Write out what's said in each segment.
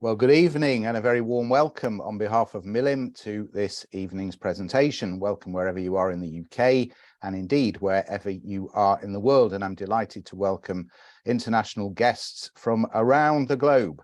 Well, good evening and a very warm welcome on behalf of Milim to this evening's presentation. Welcome wherever you are in the UK and indeed wherever you are in the world. And I'm delighted to welcome international guests from around the globe.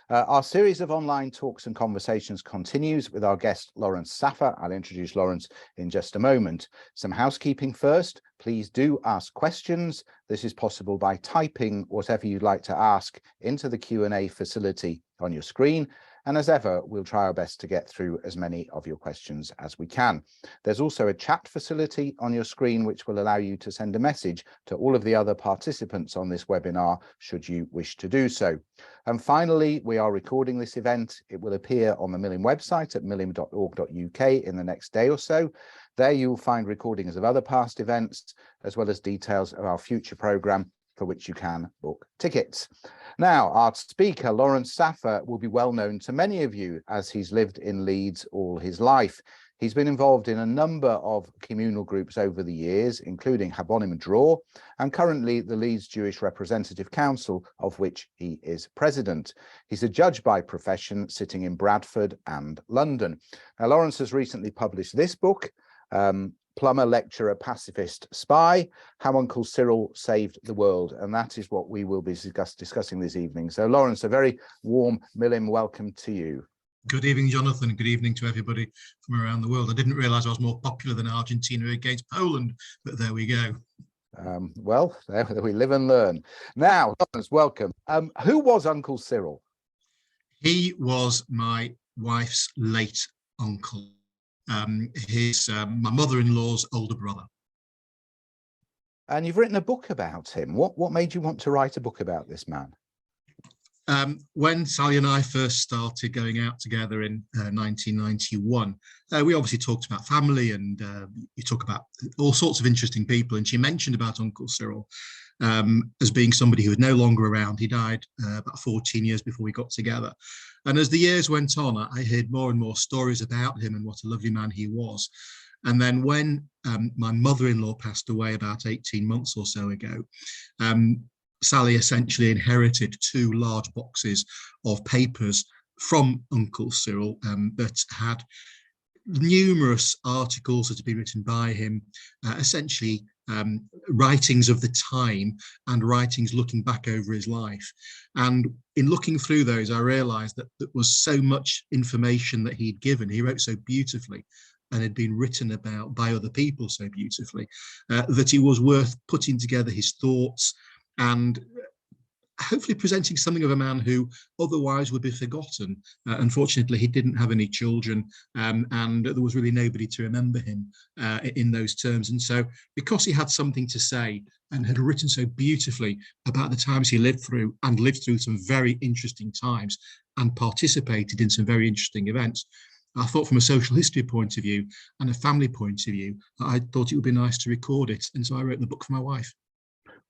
Our series of online talks and conversations continues with our guest, Lawrence Saffer. I'll introduce Lawrence in just a moment. Some housekeeping first. Please do ask questions. This is possible by typing whatever you'd like to ask into the Q&A facility on your screen. And as ever, we'll try our best to get through as many of your questions as we can. There's also a chat facility on your screen, which will allow you to send a message to all of the other participants on this webinar, should you wish to do so. And finally, we are recording this event. It will appear on the Milim website at milim.org.uk in the next day or so. There you'll find recordings of other past events, as well as details of our future programme, for which you can book tickets. Now, our speaker, Lawrence Saffer, will be well known to many of you as he's lived in Leeds all his life. He's been involved in a number of communal groups over the years, including Habonim Dror, and currently the Leeds Jewish Representative Council, of which he is president. He's a judge by profession, sitting in Bradford and London. Now, Lawrence has recently published this book, Plumber, Lecturer, Pacifist, Spy, How Uncle Cyril Saved the World. And that is what we will be discussing this evening. So, Lawrence, a very warm Milim welcome to you. Good evening, Jonathan. Good evening to everybody from around the world. I didn't realise I was more popular than Argentina against Poland, but there we go. Well, there we live and learn. Now, Lawrence, welcome. Who was Uncle Cyril? He was my wife's late uncle. My mother-in-law's older brother. And you've written a book about him. What made you want to write a book about this man? When Sally and I first started going out together in 1991, we obviously talked about family and you talk about all sorts of interesting people. And she mentioned about Uncle Cyril as being somebody who was no longer around. He died about 14 years before we got together. And as the years went on, I heard more and more stories about him and what a lovely man he was. And then when my mother-in-law passed away about 18 months or so ago, Sally essentially inherited 2 large boxes of papers from Uncle Cyril that had numerous articles that had been written by him, essentially writings of the time and writings looking back over his life. And in looking through those, I realized that there was so much information that he'd given. He wrote so beautifully and had been written about by other people so beautifully that it was worth putting together his thoughts and hopefully presenting something of a man who otherwise would be forgotten. Unfortunately, he didn't have any children and there was really nobody to remember him in those terms. And so because he had something to say and had written so beautifully about the times he lived through and lived through some very interesting times and participated in some very interesting events, I thought from a social history point of view and a family point of view, I thought it would be nice to record it. And so I wrote the book for my wife.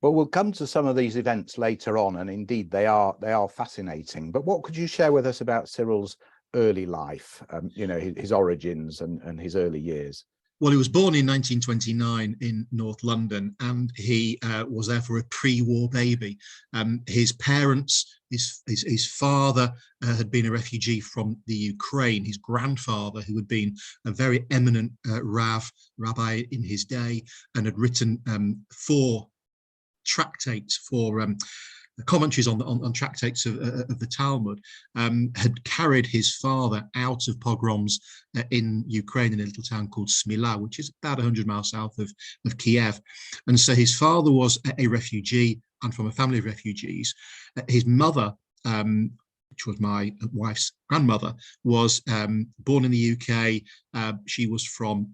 Well, we'll come to some of these events later on, and indeed they are fascinating. But what could you share with us about Cyril's early life, his origins and his early years? Well, he was born in 1929 in North London, and he was therefore a pre-war baby. His parents, his father had been a refugee from the Ukraine. His grandfather, who had been a very eminent rabbi in his day and had written 4 tractates for commentaries on tractates of the Talmud, had carried his father out of pogroms in Ukraine in a little town called Smila, which is about 100 miles south of Kiev. And so his father was a refugee and from a family of refugees. His mother, which was my wife's grandmother, was born in the UK. She was from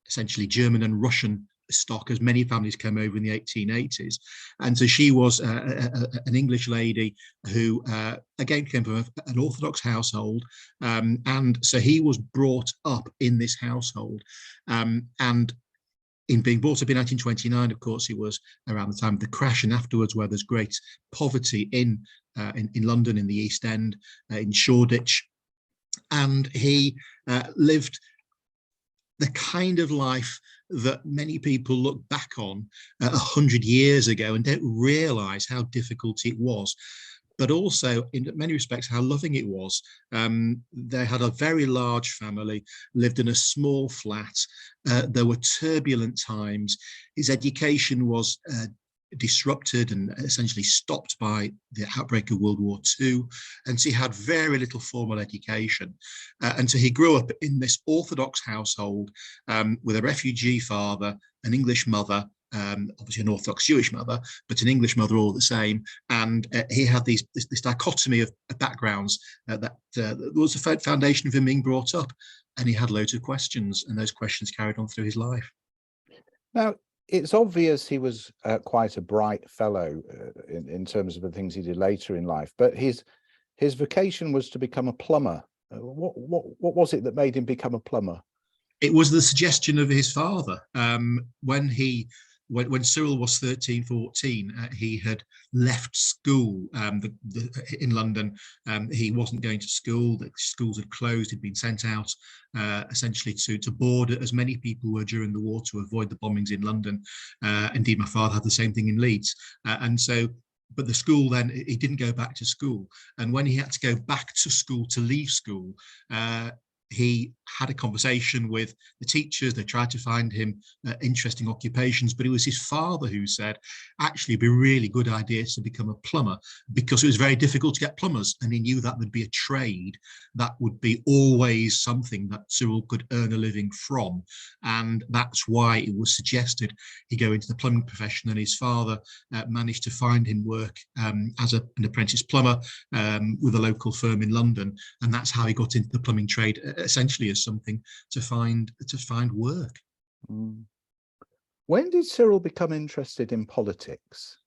essentially German and Russian stock, as many families came over in the 1880s. And so she was an English lady who again came from an Orthodox household, and so he was brought up in this household, and in being brought up in 1929, of course, he was around the time of the crash and afterwards, where there's great poverty in London, in the East End, in Shoreditch, and he lived the kind of life that many people look back on 100 years ago and don't realise how difficult it was. but also in many respects how loving it was. They had a very large family, lived in a small flat. There were turbulent times. His education was disrupted and essentially stopped by the outbreak of World War II. And so he had very little formal education. And so he grew up in this Orthodox household with a refugee father, an English mother, obviously an Orthodox Jewish mother, but an English mother all the same. And he had this dichotomy of backgrounds that was the foundation of him being brought up. And he had loads of questions, and those questions carried on through his life. Now, it's obvious he was quite a bright fellow in terms of the things he did later in life, but his vocation was to become a plumber. What was it that made him become a plumber? It was the suggestion of his father. When Cyril was 13, 14, he had left school in London. He wasn't going to school. The schools had closed. He'd been sent out essentially to board, as many people were during the war, to avoid the bombings in London. Indeed, my father had the same thing in Leeds. But the school then, he didn't go back to school. And when he had to go back to school to leave school, he had a conversation with the teachers. They tried to find him interesting occupations, but it was his father who said, actually, it'd be a really good idea to become a plumber, because it was very difficult to get plumbers. And he knew that would be a trade that would be always something that Cyril could earn a living from. And that's why it was suggested he go into the plumbing profession. And his father managed to find him work as an apprentice plumber with a local firm in London. And that's how he got into the plumbing trade, essentially as something to find work. When did Cyril become interested in politics?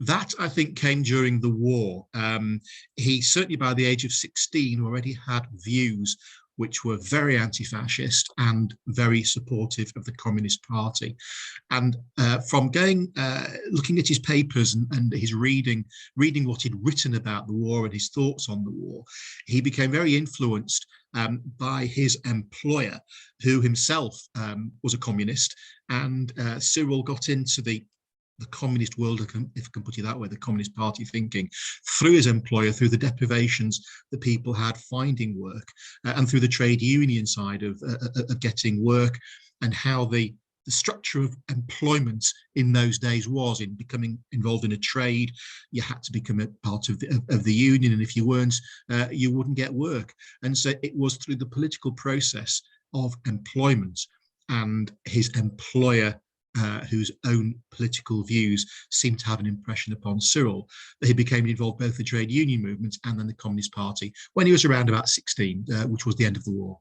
That, I think, came during the war. He certainly, by the age of 16, already had views which were very anti-fascist and very supportive of the Communist Party. And from looking at his papers and his reading what he'd written about the war and his thoughts on the war, he became very influenced by his employer, who himself was a communist. And Cyril got into the communist world, if I can put it that way, the Communist Party thinking, through his employer, through the deprivations that people had finding work, and through the trade union side of getting work, and how the structure of employment in those days was. In becoming involved in a trade, you had to become a part of the union, and if you weren't, you wouldn't get work. And so it was through the political process of employment and his employer, whose own political views seemed to have an impression upon Cyril, that he became involved both in the trade union movement and then the Communist Party when he was around about 16, which was the end of the war.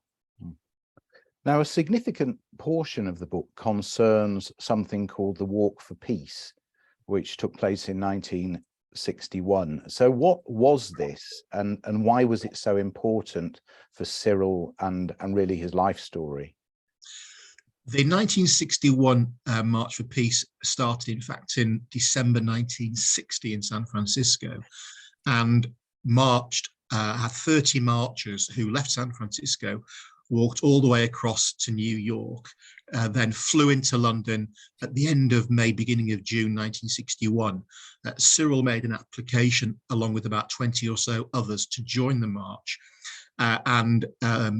Now, a significant portion of the book concerns something called the Walk for Peace, which took place in 1961. So what was this, and why was it so important for Cyril and really his life story? The 1961 March for Peace started, in fact, in December 1960 in San Francisco, and had 30 marchers who left San Francisco, walked all the way across to New York, then flew into London at the end of May, beginning of June 1961. Cyril made an application along with about 20 or so others to join the march, and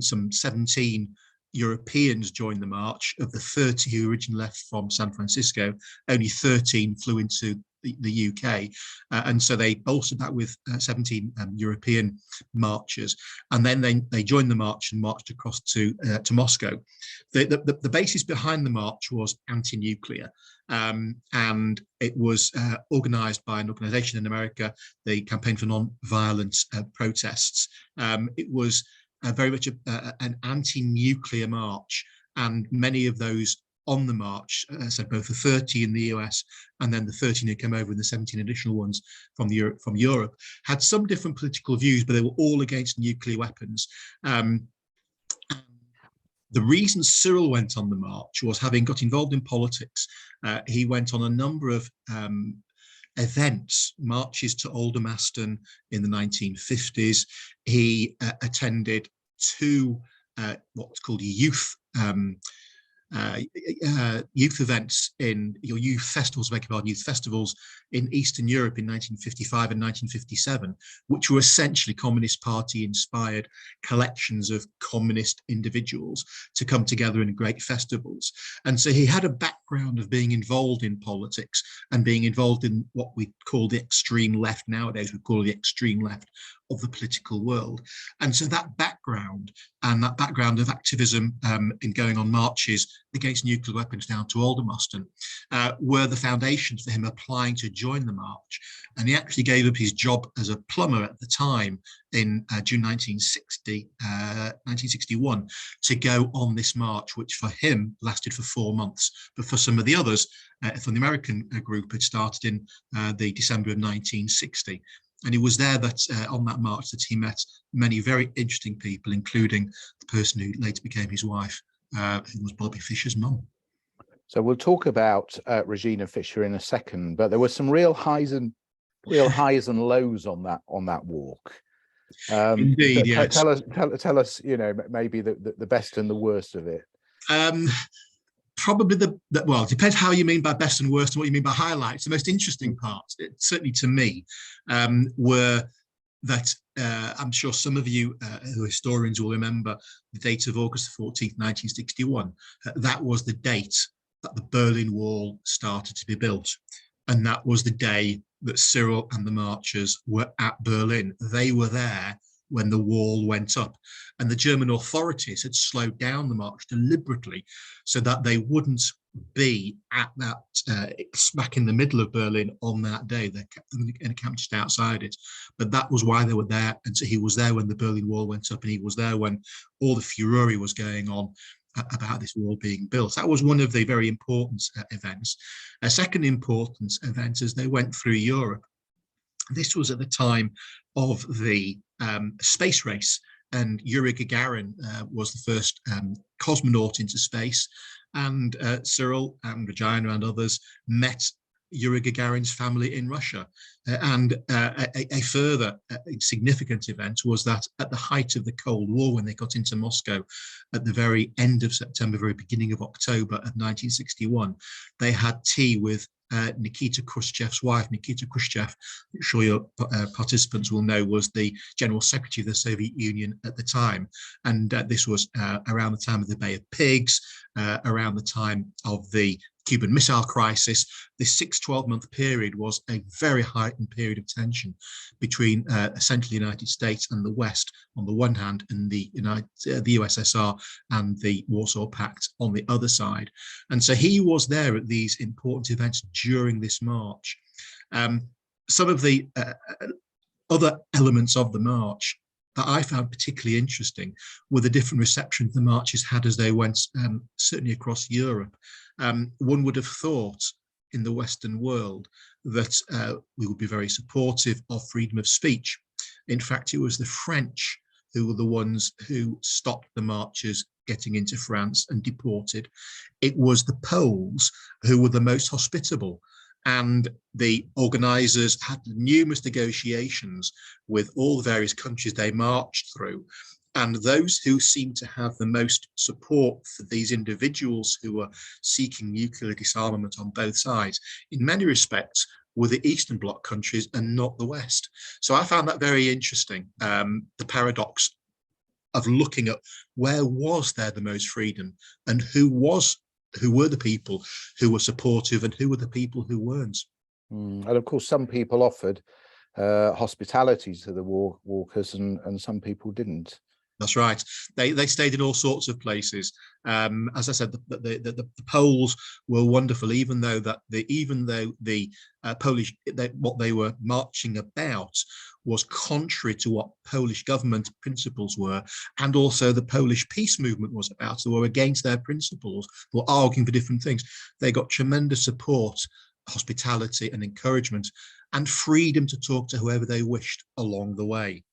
some 17 Europeans joined the march. Of the 30 who originally left from San Francisco, only 13 flew into the UK, and so they bolstered that with 17 European marchers, and then they joined the march and marched across to Moscow. The basis behind the march was anti-nuclear, and it was organized by an organization in America, the Campaign for Non-Violent Protests. It was very much an anti-nuclear march, and many of those on the march, so both the 30 in the US and then the 13 who came over and the 17 additional ones from Europe, had some different political views, but they were all against nuclear weapons. The reason Cyril went on the march was, having got involved in politics, he went on a number of events, marches to Aldermaston in the 1950s. He attended two what's called youth youth events in your youth festivals, youth festivals in Eastern Europe in 1955 and 1957, which were essentially Communist Party inspired collections of communist individuals to come together in great festivals. And so he had a background of being involved in politics and being involved in what we call the extreme left nowadays. We call the extreme left of the political world. And so that background of activism in going on marches against nuclear weapons down to Aldermaston were the foundations for him applying to join the march. And he actually gave up his job as a plumber at the time in June 1961 to go on this march, which for him lasted for 4 months. But for some of the others, from the American group, it started in the December of 1960. And it was there that on that march that he met many very interesting people, including the person who later became his wife, who was Bobby Fischer's mum. So we'll talk about Regina Fischer in a second, but there were some real highs and lows on that walk. Indeed, yes. Tell us, maybe the best and the worst of it. Probably well, it depends how you mean by best and worst and what you mean by highlights. The most interesting parts, certainly to me, were that I'm sure some of you who are historians will remember the date of August 14th, 1961. That was the date that the Berlin Wall started to be built. And that was the day that Cyril and the marchers were at Berlin. They were there when the wall went up, and the German authorities had slowed down the march deliberately so that they wouldn't be at that smack in the middle of Berlin on that day. They kept them in a camp just outside it, but that was why they were there. And so he was there when the Berlin Wall went up, and he was there when all the furore was going on about this wall being built. That was one of the very important events. A second important event as they went through Europe. This was at the time of the space race, and Yuri Gagarin was the first cosmonaut into space, and Cyril and Regina and others met Yuri Gagarin's family in Russia. And a further significant event was that at the height of the Cold War, when they got into Moscow at the very end of September, very beginning of October of 1961, they had tea with Nikita Khrushchev's wife. Nikita Khrushchev, I'm sure your participants will know, was the General Secretary of the Soviet Union at the time. And this was around the time of the Bay of Pigs, around the time of the Cuban Missile Crisis. This 12-month period was a very heightened period of tension between essentially the United States and the West on the one hand, and the USSR and the Warsaw Pact on the other side. And so he was there at these important events during this march. Some of the other elements of the march that I found particularly interesting were the different receptions the marches had as they went, certainly across Europe. One would have thought in the Western world that we would be very supportive of freedom of speech. In fact, it was the French who were the ones who stopped the marchers getting into France and deported. It was the Poles who were the most hospitable. And the organizers had numerous negotiations with all the various countries they marched through. And those who seemed to have the most support for these individuals who were seeking nuclear disarmament on both sides, in many respects, were the Eastern Bloc countries and not the West. So I found that very interesting, the paradox of looking at where was there the most freedom and who were the people who were supportive and who were the people who weren't. And of course, some people offered hospitality to the walkers and some people didn't. That's right. They stayed in all sorts of places. As I said, the Poles were wonderful, even though the Polish, what they were marching about was contrary to what Polish government principles were, and also the Polish peace movement was about. They were against their principles, were arguing for different things. They got tremendous support, hospitality and encouragement, and freedom to talk to whoever they wished along the way.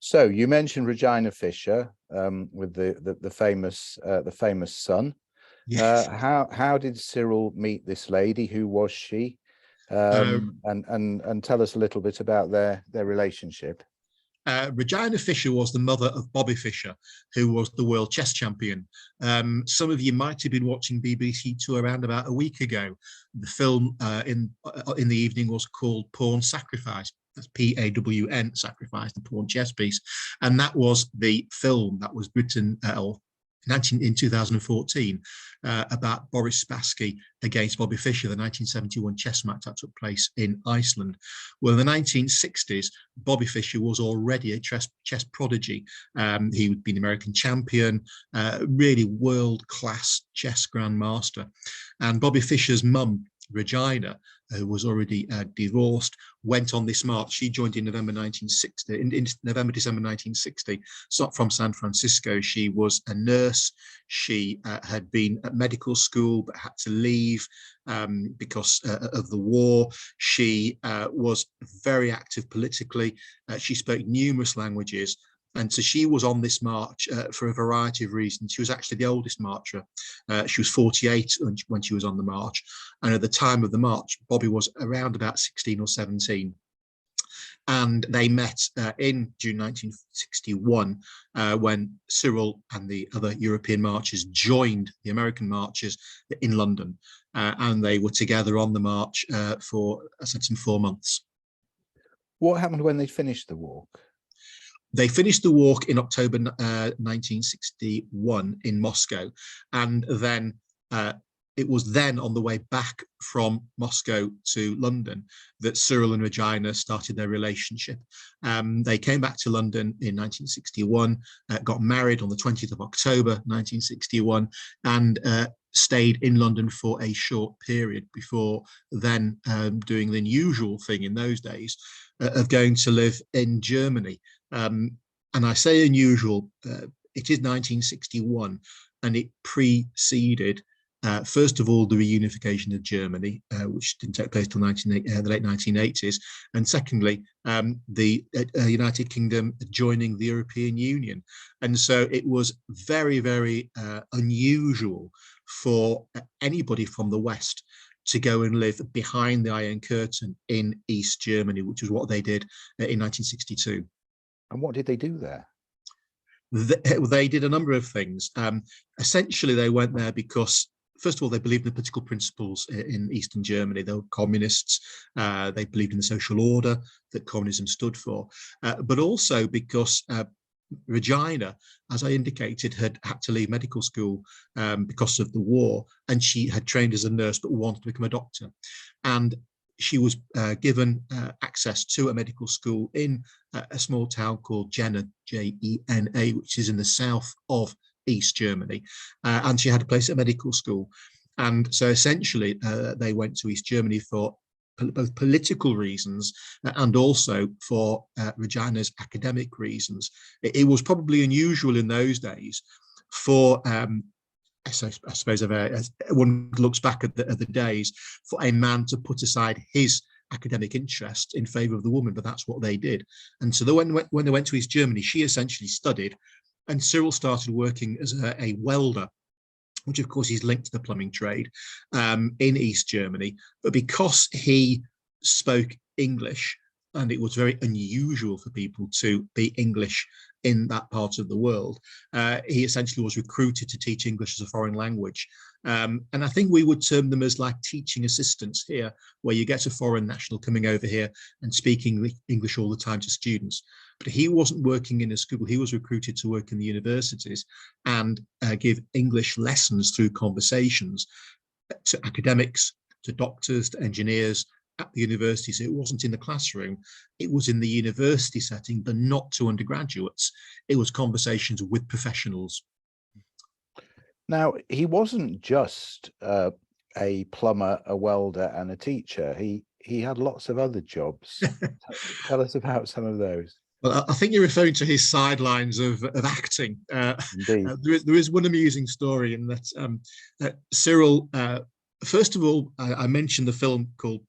So you mentioned Regina Fischer with the famous son. Yes. How did Cyril meet this lady? Who was she? And tell us a little bit about their relationship. Regina Fisher was the mother of Bobby Fischer, who was the world chess champion. Some of you might have been watching BBC Two around about a week ago. The film in the evening was called Pawn Sacrifice. That's Pawn Sacrifice, the pawn chess piece. And that was the film that was written in 2014 about Boris Spassky against Bobby Fischer, the 1971 chess match that took place in Iceland. Well, in the 1960s, Bobby Fischer was already a chess prodigy. He had been American champion, really world-class chess grandmaster. And Bobby Fischer's mum, Regina, who was already divorced, went on this march. She joined in November, December 1960, so from San Francisco. She was a nurse. She had been at medical school but had to leave because of the war. She was very active politically. She spoke numerous languages. And so she was on this march for a variety of reasons. She was actually the oldest marcher. She was 48 when she was on the march. And at the time of the march, Bobby was around about 16 or 17. And they met in June 1961 when Cyril and the other European marchers joined the American marchers in London. And they were together on the march for, as I said, some 4 months. What happened when they finished the walk? They finished the walk in October 1961 in Moscow, and then it was then on the way back from Moscow to London that Cyril and Regina started their relationship. They came back to London in 1961, got married on the 20th of October 1961, and stayed in London for a short period before then doing the unusual thing in those days of going to live in Germany. And I say unusual, it is 1961, and it preceded, first of all, the reunification of Germany, which didn't take place till the late 1980s, and secondly, the United Kingdom joining the European Union. And so it was very, very unusual for anybody from the West to go and live behind the Iron Curtain in East Germany, which is what they did in 1962. And what did they do there? They did a number of things. Essentially, they went there because, first of all, they believed in the political principles in Eastern Germany. They were communists. They believed in the social order that communism stood for. But also because Regina, as I indicated, had to leave medical school because of the war, and she had trained as a nurse but wanted to become a doctor. And she was given access to a medical school in a small town called Jena, Jena, which is in the south of East Germany. And she had a place at medical school. And so essentially, they went to East Germany for both political reasons and also for Regina's academic reasons. It was probably unusual in those days for I suppose as one looks back at the days, for a man to put aside his academic interest in favor of the woman, but that's what they did. And so when they went to East Germany, she essentially studied, and Cyril started working as a welder, which of course is linked to the plumbing trade in East Germany. But because he spoke English, and it was very unusual for people to be English in that part of the world, he essentially was recruited to teach English as a foreign language. And I think we would term them as like teaching assistants here, where you get a foreign national coming over here and speaking English all the time to students. But he wasn't working in a school. He was recruited to work in the universities and give English lessons through conversations to academics, to doctors, to engineers, at the university. So it wasn't in the classroom, it was in the university setting, but not to undergraduates. It was conversations with professionals. Now, he wasn't just a plumber, a welder, and a teacher. He had lots of other jobs. Tell us about some of those. Well, I think you're referring to his sidelines of acting. Indeed. There is one amusing story in that Cyril, first of all, I mentioned the film called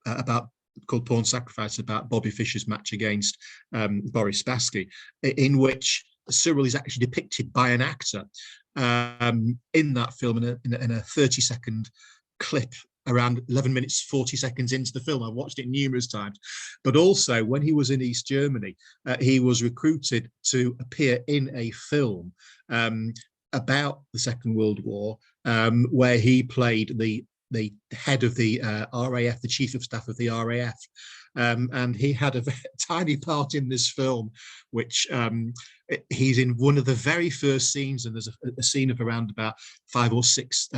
Pawn Sacrifice, about Bobby Fischer's match against Boris Spassky, in which Cyril is actually depicted by an actor in that film in a 30-second clip around 11 minutes 40 seconds into the film. I've watched it numerous times. But also when he was in East Germany, he was recruited to appear in a film about the Second World War, where he played the head of the RAF, the chief of staff of the RAF. And he had a very tiny part in this film, which he's in one of the very first scenes, and there's a scene of around about 5 or 6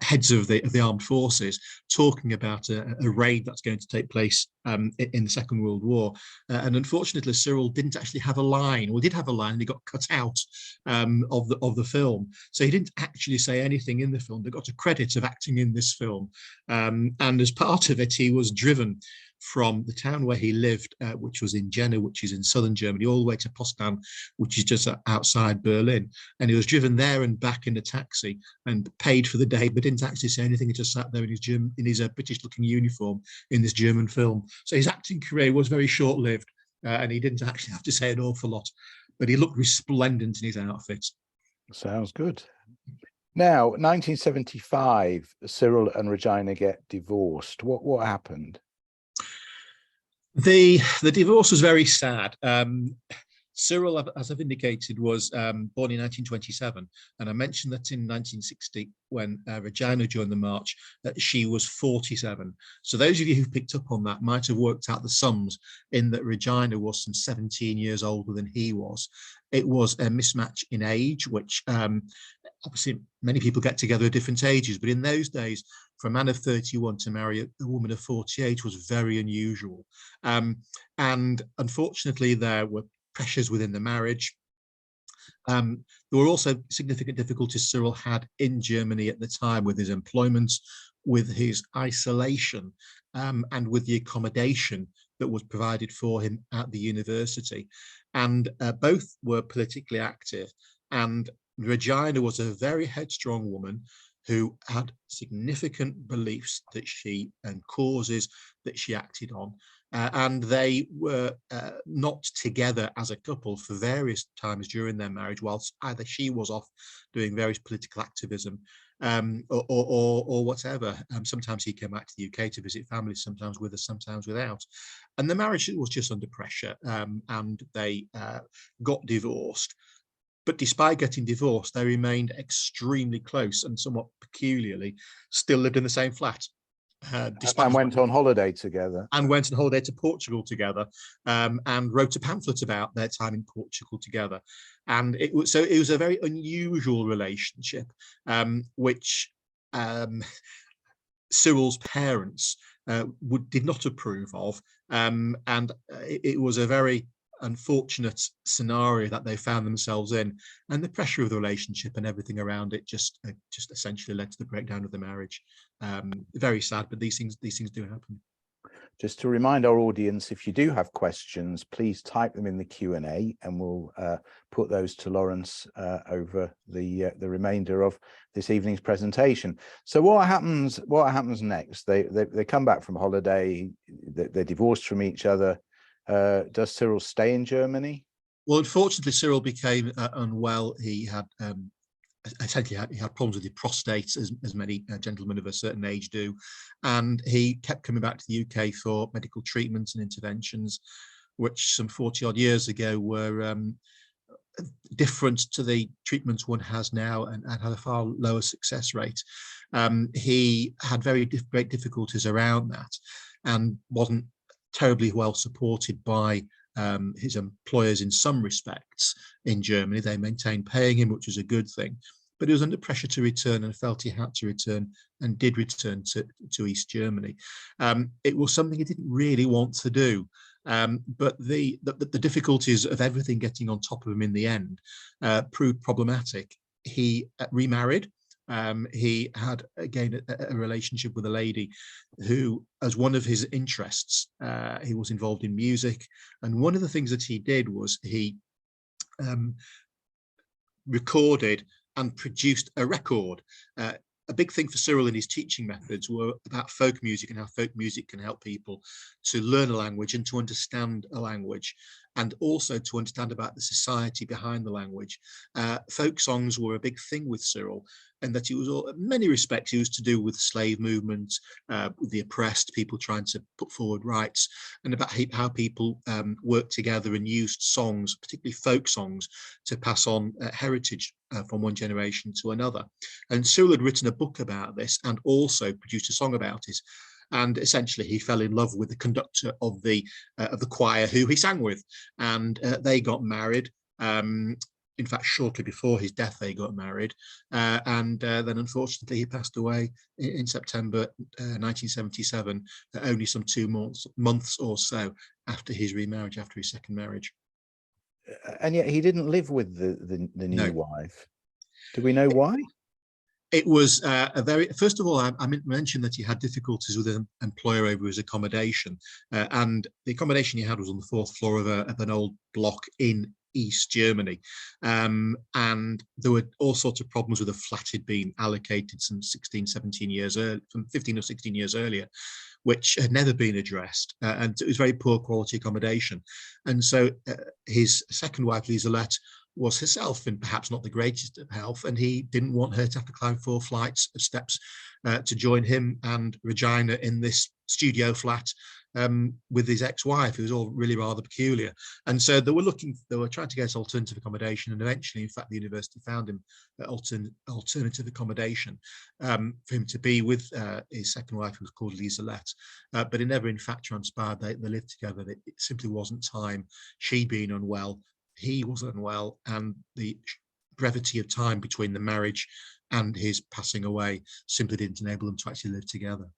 heads of the armed forces talking about a raid that's going to take place in the Second World War. And unfortunately, Cyril didn't actually have a line. Well, he did have a line, and he got cut out of the film. So he didn't actually say anything in the film. They got a credit of acting in this film. And as part of it, he was driven from the town where he lived, which was in Jena, which is in southern Germany, all the way to Pustan, which is just outside Berlin. And he was driven there and back in a taxi and paid for the day, but didn't actually say anything. He just sat there in his British-looking uniform in this German film. So his acting career was very short-lived, and he didn't actually have to say an awful lot, but he looked resplendent in his outfit. Sounds good. Now, 1975, Cyril and Regina get divorced. What happened? The divorce was very sad. Cyril, as I've indicated, was born in 1927, and I mentioned that in 1960, when Regina joined the march, she was 47. So those of you who picked up on that might have worked out the sums, in that Regina was some 17 years older than he was. It was a mismatch in age, which obviously many people get together at different ages, but in those days, for a man of 31 to marry a woman of 48 was very unusual. And unfortunately, there were pressures within the marriage. There were also significant difficulties Cyril had in Germany at the time with his employment, with his isolation, and with the accommodation that was provided for him at the university. And both were politically active. And Regina was a very headstrong woman who had significant beliefs that and causes that she acted on. And they were not together as a couple for various times during their marriage, whilst either she was off doing various political activism or whatever. Sometimes he came back to the UK to visit family, sometimes with us, sometimes without. And the marriage was just under pressure, and they got divorced. But despite getting divorced, they remained extremely close, and somewhat peculiarly still lived in the same flat. And went on holiday together. And went on holiday to Portugal together, and wrote a pamphlet about their time in Portugal together. And it was a very unusual relationship, which Cyril's parents did not approve of, and it was a very unfortunate scenario that they found themselves in, and the pressure of the relationship and everything around it just essentially led to the breakdown of the marriage. Very sad, but these things do happen. Just to remind our audience, if you do have questions, please type them in the Q&A, and we'll put those to Lawrence over the remainder of this evening's presentation. So what happens next? They come back from holiday, they're divorced from each other. Does Cyril stay in Germany? Well, unfortunately, Cyril became unwell. He had essentially he had problems with his prostate, as many gentlemen of a certain age do, and he kept coming back to the UK for medical treatments and interventions, which some 40 odd years ago were different to the treatments one has now, and had a far lower success rate. He had very great difficulties around that, and wasn't terribly well supported by his employers in some respects in Germany. They maintained paying him, which was a good thing, but he was under pressure to return, and felt he had to return, and did return to East Germany. It was something he didn't really want to do, but the difficulties of everything getting on top of him in the end proved problematic. He remarried. He had, again, a relationship with a lady who, as one of his interests, he was involved in music. And one of the things that he did was he recorded and produced a record. A big thing for Cyril in his teaching methods were about folk music, and how folk music can help people to learn a language and to understand a language. and also to understand about the society behind the language. Folk songs were a big thing with Cyril, and that it was all, in many respects, it was to do with the slave movement, with the oppressed, people trying to put forward rights, and about how people worked together and used songs, particularly folk songs, to pass on heritage from one generation to another. And Cyril had written a book about this and also produced a song about it. And essentially, he fell in love with the conductor of the choir who he sang with, and they got married. In fact, shortly before his death, they got married, and then unfortunately he passed away in September 1977, only some 2 months or so after his remarriage, after his second marriage. And yet he didn't live with the new No. wife. Do we know why? It was first of all, I mentioned that he had difficulties with an employer over his accommodation, and the accommodation he had was on the 4th floor of an old block in East Germany, and there were all sorts of problems with a flat he'd been allocated some 17 years earlier, from 15 or 16 years earlier, which had never been addressed, and it was very poor quality accommodation. And so his second wife, Lieselette, was herself in perhaps not the greatest of health, and he didn't want her to have to climb 4 flights of steps to join him and Regina in this studio flat with his ex-wife, who was all really rather peculiar. And so they were trying to get alternative accommodation, and eventually, in fact, the university found him alternative accommodation for him to be with his second wife, who was called Lieselette. But it never, in fact, transpired. They lived together. It simply wasn't time. She'd been unwell, he was unwell, and the brevity of time between the marriage and his passing away simply didn't enable them to actually live together.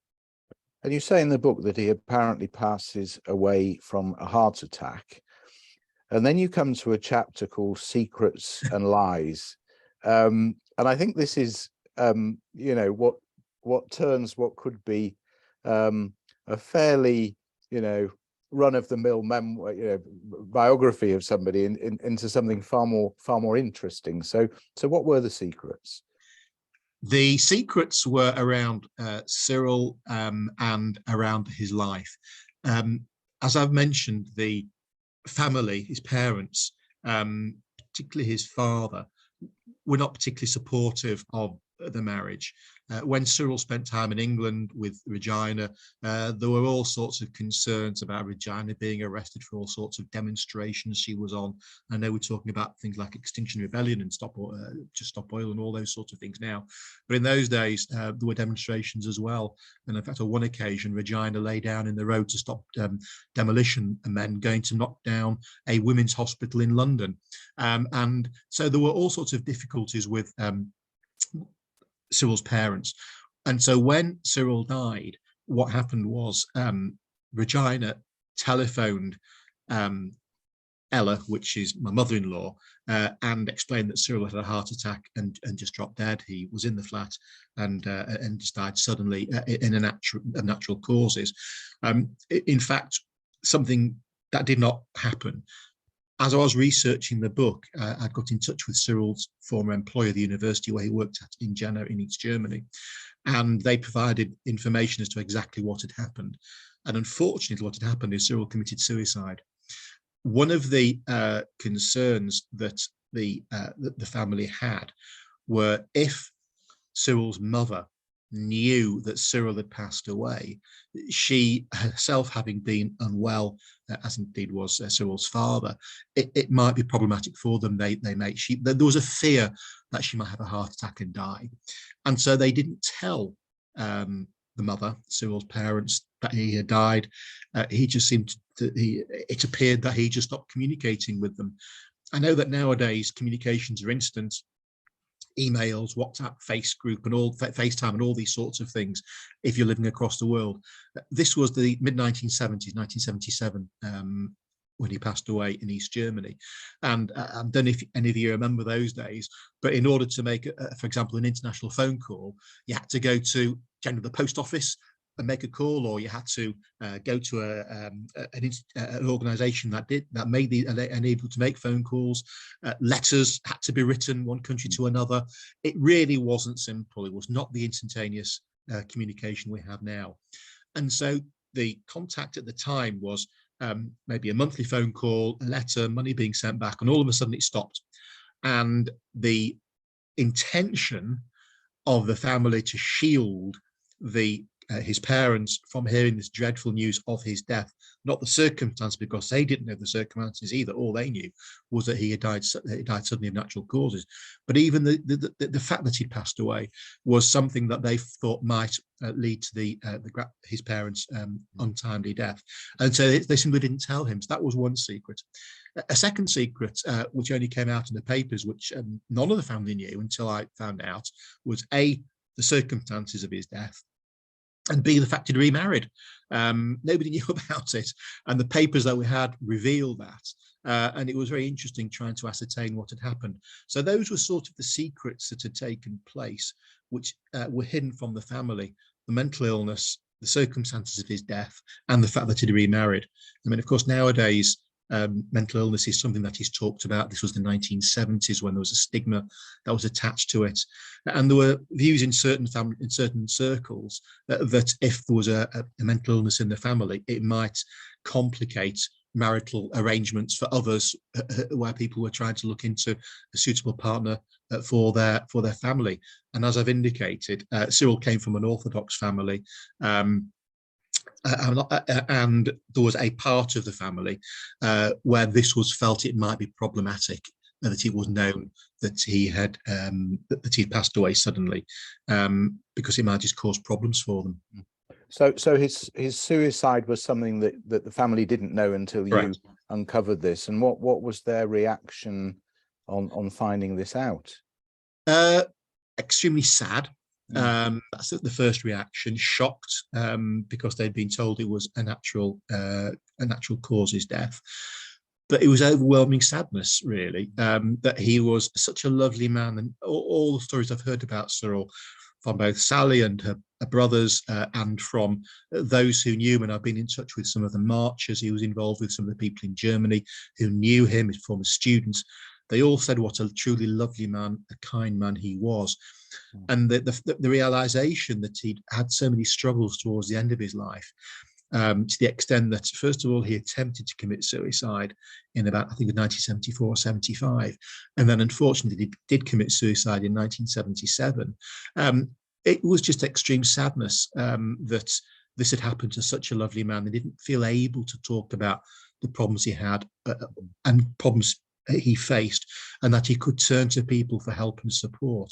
And you say in the book that he apparently passes away from a heart attack. And then you come to a chapter called Secrets and Lies. And I think this is, what turns what could be a fairly, run-of-the-mill memoir, biography of somebody into something far more interesting. So what were the secrets? The secrets were around Cyril and around his life. As I've mentioned, the family, his parents, particularly his father, were not particularly supportive of the marriage. When Cyril spent time in England with Regina, there were all sorts of concerns about Regina being arrested for all sorts of demonstrations she was on. I know we're talking about things like Extinction Rebellion and Stop Oil and all those sorts of things now. But in those days, there were demonstrations as well. And in fact, on one occasion, Regina lay down in the road to stop demolition men going to knock down a women's hospital in London. And so there were all sorts of difficulties with Cyril's parents. And so when Cyril died, what happened was Regina telephoned Ella, which is my mother-in-law, and explained that Cyril had a heart attack and just dropped dead. He was in the flat and just died suddenly in natural causes. In fact, something that did not happen. As I was researching the book, I got in touch with Cyril's former employer, the university where he worked at in Jena in East Germany, and they provided information as to exactly what had happened. And unfortunately, what had happened is Cyril committed suicide. One of the concerns that the family had were if Cyril's mother knew that Cyril had passed away, she herself having been unwell, as indeed was Cyril's father, it might be problematic for them. There was a fear that she might have a heart attack and die, and so they didn't tell the mother, Cyril's parents, that he had died. He just seemed it appeared that he just stopped communicating with them. I know that nowadays communications are instant. Emails, WhatsApp, FaceTime, and all these sorts of things, if you're living across the world. This was the mid-1970s, 1977, when he passed away in East Germany. And I don't know if any of you remember those days, but in order to make, for example, an international phone call, you had to go to generally the post office and make a call, or you had to go to an organisation that made enabled to make phone calls. Letters had to be written one country to another. It really wasn't simple. It was not the instantaneous communication we have now. And so the contact at the time was maybe a monthly phone call, a letter, money being sent back, and all of a sudden it stopped. And the intention of the family to shield his parents from hearing this dreadful news of his death, not the circumstance, because they didn't know the circumstances either. All they knew was that he died suddenly of natural causes. But even the fact that he'd passed away was something that they thought might lead to his parents' untimely death. And so they simply didn't tell him. So that was one secret. A second secret, which only came out in the papers, which none of the family knew until I found out, was A, the circumstances of his death, and B, the fact he'd remarried. Nobody knew about it, and the papers that we had revealed that. And it was very interesting trying to ascertain what had happened. So those were sort of the secrets that had taken place, which were hidden from the family: the mental illness, the circumstances of his death, and the fact that he'd remarried. I mean, of course, nowadays, mental illness is something that is talked about. This was the 1970s, when there was a stigma that was attached to it, and there were views in certain circles that if there was a mental illness in the family, it might complicate marital arrangements for others, where people were trying to look into a suitable partner for their family. And as I've indicated, Cyril came from an Orthodox family. And there was a part of the family where this was felt it might be problematic, that it was known that he had passed away suddenly, because it might just cause problems for them. So his suicide was something that the family didn't know until Correct. You uncovered this. And what was their reaction on finding this out? Extremely sad. That's the first reaction. Shocked, because they'd been told it was a natural causes death. But it was overwhelming sadness, really, that he was such a lovely man. And all the stories I've heard about Cyril, from both Sally and her brothers, and from those who knew him, and I've been in touch with some of the marchers. He was involved with some of the people in Germany who knew him, his former students. They all said what a truly lovely man, a kind man he was. And the realization that he'd had so many struggles towards the end of his life, to the extent that, first of all, he attempted to commit suicide in about, I think, 1974 or 75. And then, unfortunately, he did commit suicide in 1977. It was just extreme sadness that this had happened to such a lovely man. He didn't feel able to talk about the problems he had and problems he faced, and that he could turn to people for help and support.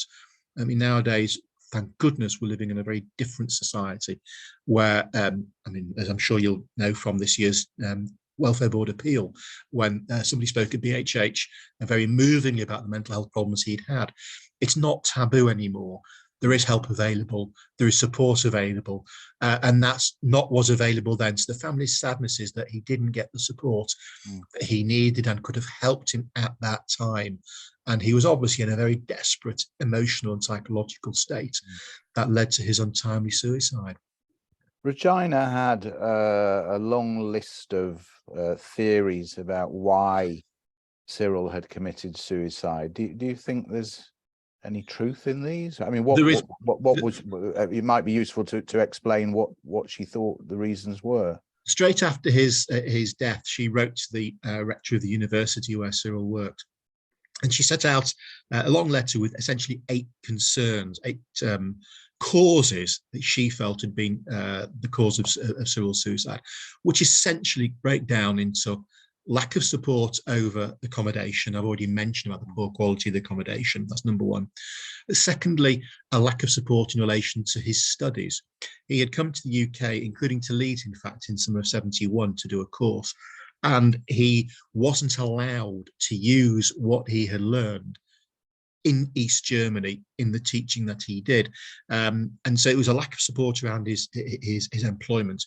I mean, nowadays, thank goodness, we're living in a very different society where, I mean, as I'm sure you'll know from this year's Welfare Board appeal, when somebody spoke at BHH very movingly about the mental health problems he'd had. It's not taboo anymore. There is help available, there is support available, and that's not what's available then. So the family's sadness is that he didn't get the support that he needed and could have helped him at that time. And he was obviously in a very desperate emotional and psychological state that led to his untimely suicide. Regina had a long list of theories about why Cyril had committed suicide. Do you think there's any truth in these? I mean, what was it might be useful to explain what she thought the reasons were. Straight after his death, she wrote to the rector of the university where Cyril worked, and she set out a long letter with essentially 8 concerns, 8 causes that she felt had been the cause of Cyril's suicide, which essentially break down into lack of support over accommodation. I've already mentioned about the poor quality of the accommodation. That's number one. Secondly, a lack of support in relation to his studies. He had come to the UK, including to Leeds, in fact, in summer of 71 to do a course, and he wasn't allowed to use what he had learned in East Germany in the teaching that he did. And so it was a lack of support around his employment.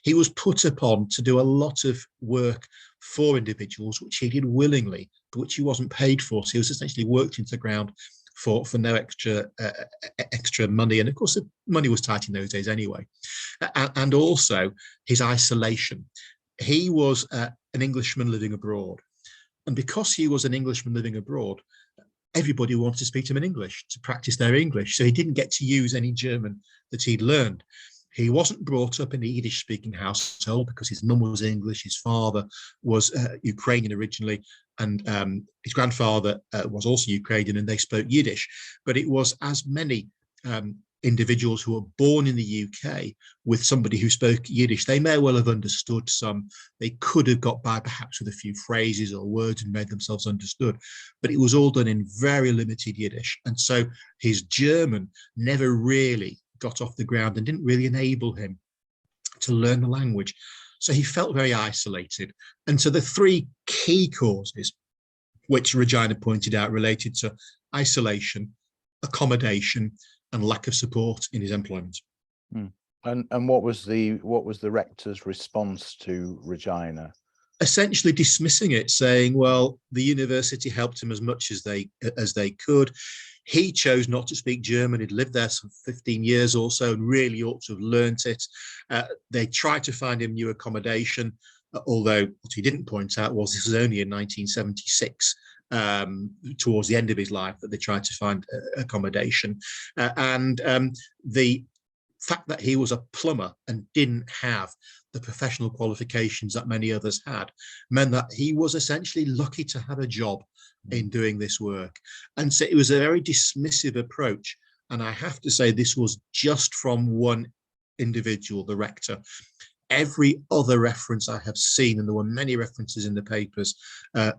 He was put upon to do a lot of work for individuals, which he did willingly, but which he wasn't paid for. So he was essentially worked into the ground for no extra money. And of course, the money was tight in those days anyway. And also his isolation. He was an Englishman living abroad. And because he was an Englishman living abroad, everybody wanted to speak to him in English, to practice their English. So he didn't get to use any German that he'd learned. He wasn't brought up in a Yiddish-speaking household because his mum was English, his father was Ukrainian originally, and his grandfather was also Ukrainian, and they spoke Yiddish. But it was as many individuals who were born in the UK with somebody who spoke Yiddish. They may well have understood some. They could have got by perhaps with a few phrases or words and made themselves understood, but it was all done in very limited Yiddish. And so his German never really got off the ground and didn't really enable him to learn the language. So he felt very isolated. And so the three key causes, which Regina pointed out, related to isolation, accommodation, and lack of support in his employment. And what was the rector's response to Regina? Essentially dismissing it, saying, well, the university helped him as much as they could. He chose not to speak German. He'd lived there for 15 years or so and really ought to have learnt it. They tried to find him new accommodation, although what he didn't point out was this was only in 1976, towards the end of his life, that they tried to find accommodation. The fact that he was a plumber and didn't have the professional qualifications that many others had meant that he was essentially lucky to have a job in doing this work. And so it was a very dismissive approach. And I have to say, this was just from one individual, the rector. Every other reference I have seen, and there were many references in the papers,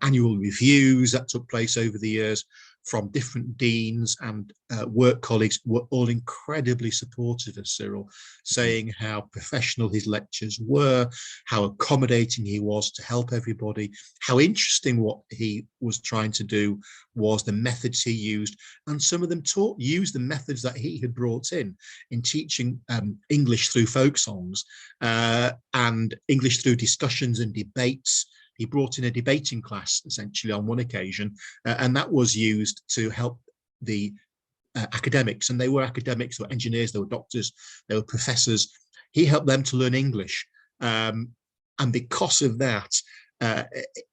annual reviews that took place over the years from different deans and work colleagues, were all incredibly supportive of Cyril, saying how professional his lectures were, how accommodating he was to help everybody, how interesting what he was trying to do was, the methods he used, and some of them used the methods that he had brought in teaching English through folk songs and English through discussions and debates. He brought in a debating class, essentially, on one occasion, and that was used to help the academics. And they were academics, they were engineers, they were doctors, they were professors. He helped them to learn English. And because of that,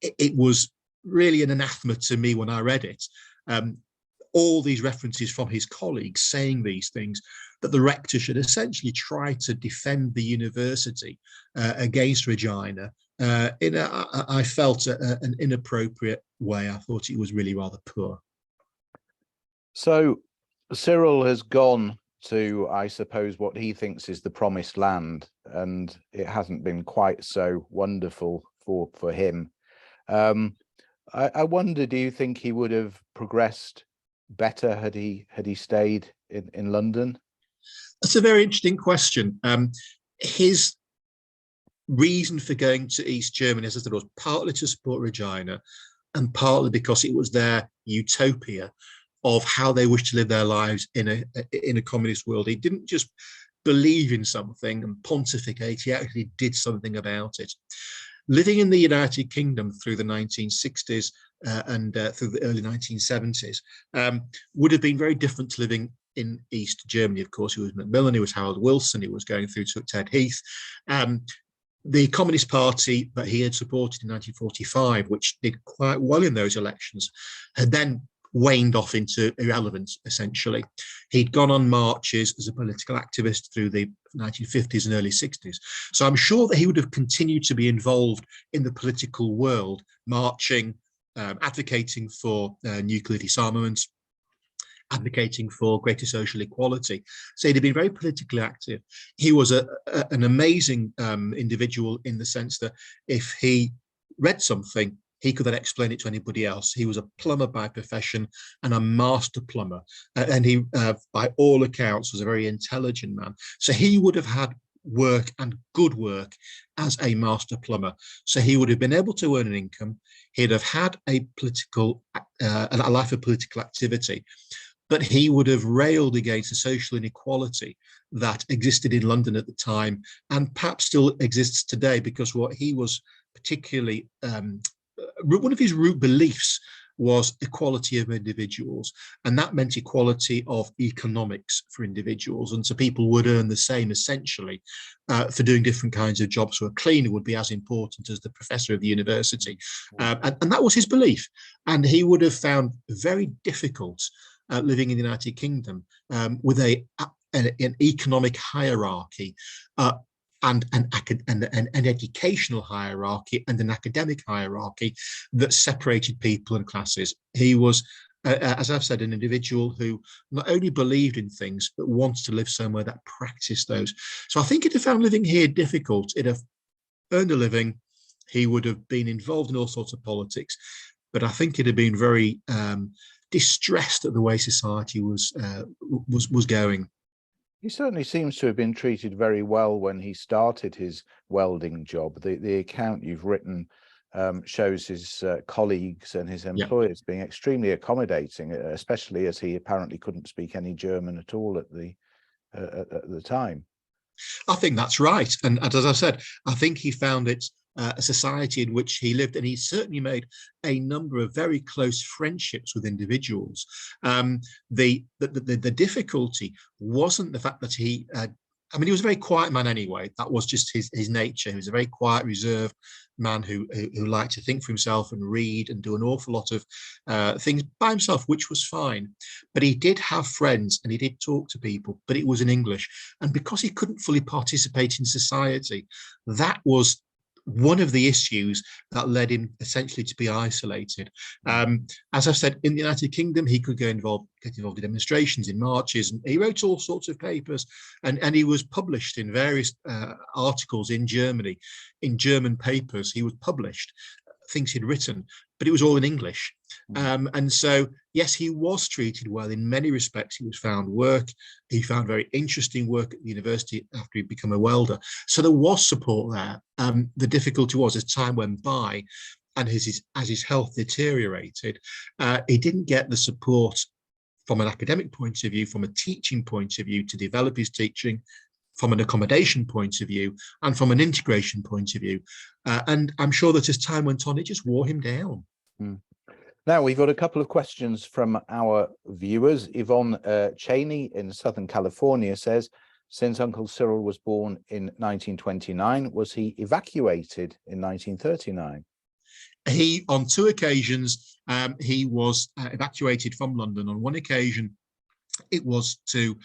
it was really an anathema to me when I read it. All these references from his colleagues saying these things, that the rector should essentially try to defend the university against Regina, I felt an inappropriate way. I thought it was really rather poor. So Cyril has gone to, I suppose, what he thinks is the promised land, and it hasn't been quite so wonderful for him. I wonder, do you think he would have progressed better had he stayed in London? That's a very interesting question. His reason for going to East Germany, as I said, was partly to support Regina and partly because it was their utopia of how they wished to live their lives in a communist world. He didn't just believe in something and pontificate, he actually did something about it. Living in the United Kingdom through the 1960s and through the early 1970s would have been very different to living in East Germany. Of course, he was Macmillan, he was Harold Wilson, he was going through to Ted Heath. The Communist Party that he had supported in 1945, which did quite well in those elections, had then waned off into irrelevance, essentially. He'd gone on marches as a political activist through the 1950s and early 60s. So I'm sure that he would have continued to be involved in the political world, marching, advocating for nuclear disarmament, advocating for greater social equality. So he'd been very politically active. He was an amazing individual in the sense that if he read something, he could then explain it to anybody else. He was a plumber by profession and a master plumber. And he, by all accounts, was a very intelligent man. So he would have had work, and good work, as a master plumber. So he would have been able to earn an income. He'd have had a life of political activity. But he would have railed against the social inequality that existed in London at the time, and perhaps still exists today, because what he was particularly, one of his root beliefs was equality of individuals, and that meant equality of economics for individuals. And so people would earn the same, essentially, for doing different kinds of jobs. So a cleaner would be as important as the professor of the university. And that was his belief. And he would have found very difficult living in the United Kingdom with a an economic hierarchy, and an educational hierarchy and an academic hierarchy that separated people and classes. He was, as I've said, an individual who not only believed in things, but wanted to live somewhere that practiced those. So I think he'd have found living here difficult. He'd have earned a living. He would have been involved in all sorts of politics, but I think he'd have been very distressed at the way society was going. He certainly seems to have been treated very well when he started his welding job. The account you've written shows his colleagues and his employers being extremely accommodating, especially as he apparently couldn't speak any German at all at the time. I think that's right. And as I said, I think he found it a society in which he lived, and he certainly made a number of very close friendships with individuals. The difficulty wasn't the fact that he he was a very quiet man anyway. That was just his nature. He was a very quiet, reserved man who liked to think for himself and read and do an awful lot of things by himself, which was fine. But he did have friends and he did talk to people, but it was in English. And because he couldn't fully participate in society, that was one of the issues that led him essentially to be isolated. As I've said, in the United Kingdom, he could get involved in demonstrations, in marches, and he wrote all sorts of papers, and he was published in various articles in Germany, in German papers. He was published things he'd written, but it was all in English. And so, yes, he was treated well in many respects. He was found work. He found very interesting work at the university after he'd become a welder. So there was support there. The difficulty was, as time went by and as his health deteriorated, he didn't get the support from an academic point of view, from a teaching point of view, to develop his teaching, from an accommodation point of view, and from an integration point of view. And I'm sure that as time went on, it just wore him down. Now, we've got a couple of questions from our viewers. Yvonne Cheney in Southern California says, since Uncle Cyril was born in 1929, was he evacuated in 1939? He, on two occasions, he was evacuated from London. On one occasion, it was to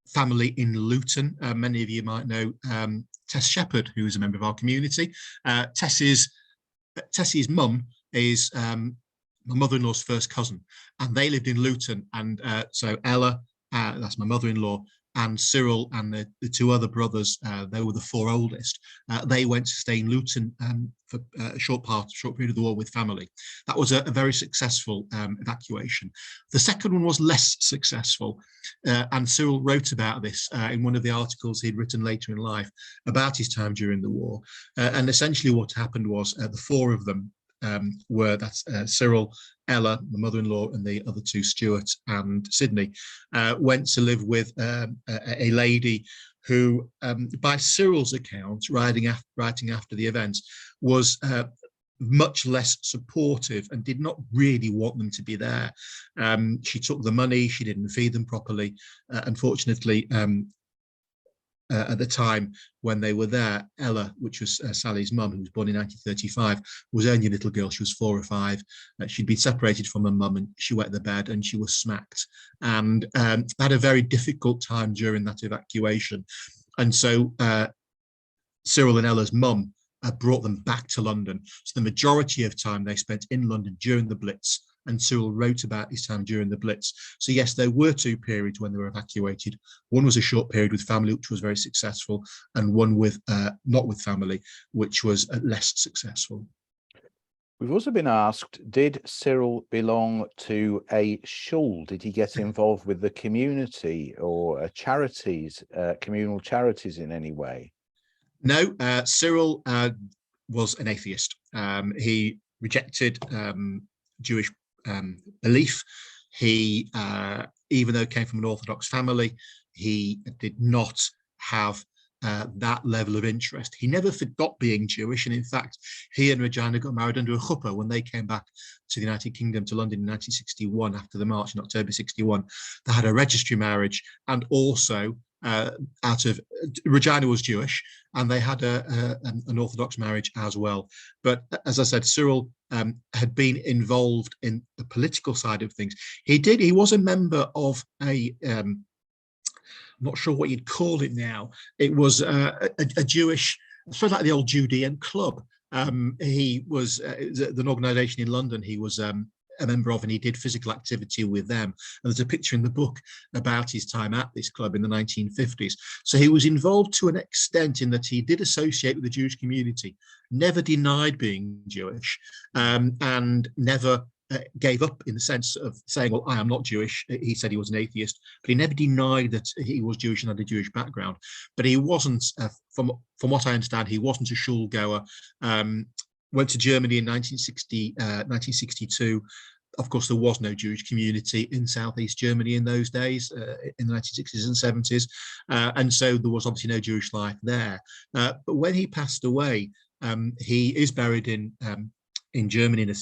family in Luton. Many of you might know Tess Shepherd, who is a member of our community. Tess's mum is my mother-in-law's first cousin, and they lived in Luton. And so Ella, that's my mother-in-law, and Cyril and the two other brothers, they were the four oldest. They went to stay in Luton for a short period of the war with family. That was a very successful evacuation. The second one was less successful, and Cyril wrote about this in one of the articles he'd written later in life about his time during the war. And essentially what happened was the four of them that's Cyril, Ella, the mother-in-law, and the other two, Stuart and Sydney, went to live with a lady who, by Cyril's account, writing after the event, was much less supportive and did not really want them to be there. She took the money, she didn't feed them properly. Unfortunately, at the time when they were there, Ella, which was Sally's mum, who was born in 1935, was only a little girl. She was 4 or 5. She'd been separated from her mum, and she wet the bed and she was smacked, and had a very difficult time during that evacuation. And so Cyril and Ella's mum brought them back to London. So the majority of time they spent in London during the Blitz, and Cyril wrote about his time during the Blitz. So yes, there were two periods when they were evacuated. One was a short period with family, which was very successful, and one with not with family, which was less successful. We've also been asked, did Cyril belong to a shul? Did he get involved with the community or charities, communal charities in any way? No, Cyril was an atheist. He rejected Jewish belief. He, even though he came from an Orthodox family, he did not have that level of interest. He never forgot being Jewish, and in fact, he and Regina got married under a chuppah when they came back to the United Kingdom, to London in 1961, after the march in October 61. They had a registry marriage, and also Regina was Jewish, and they had an Orthodox marriage as well. But as I said, Cyril had been involved in the political side of things. He was a member of not sure what you'd call it now. It was a Jewish, sort of like the old Judean club. He was an organisation in London. He was a member of, and he did physical activity with them. And there's a picture in the book about his time at this club in the 1950s. So he was involved to an extent in that he did associate with the Jewish community, never denied being Jewish, and never gave up in the sense of saying, well, I am not Jewish. He said he was an atheist, but he never denied that he was Jewish and had a Jewish background. But he wasn't, from what I understand, he wasn't a shul goer. Went to Germany in 1962. Of course, there was no Jewish community in Southeast Germany in those days, in the 1960s and 70s. And so there was obviously no Jewish life there. But when he passed away, he is buried in Germany in a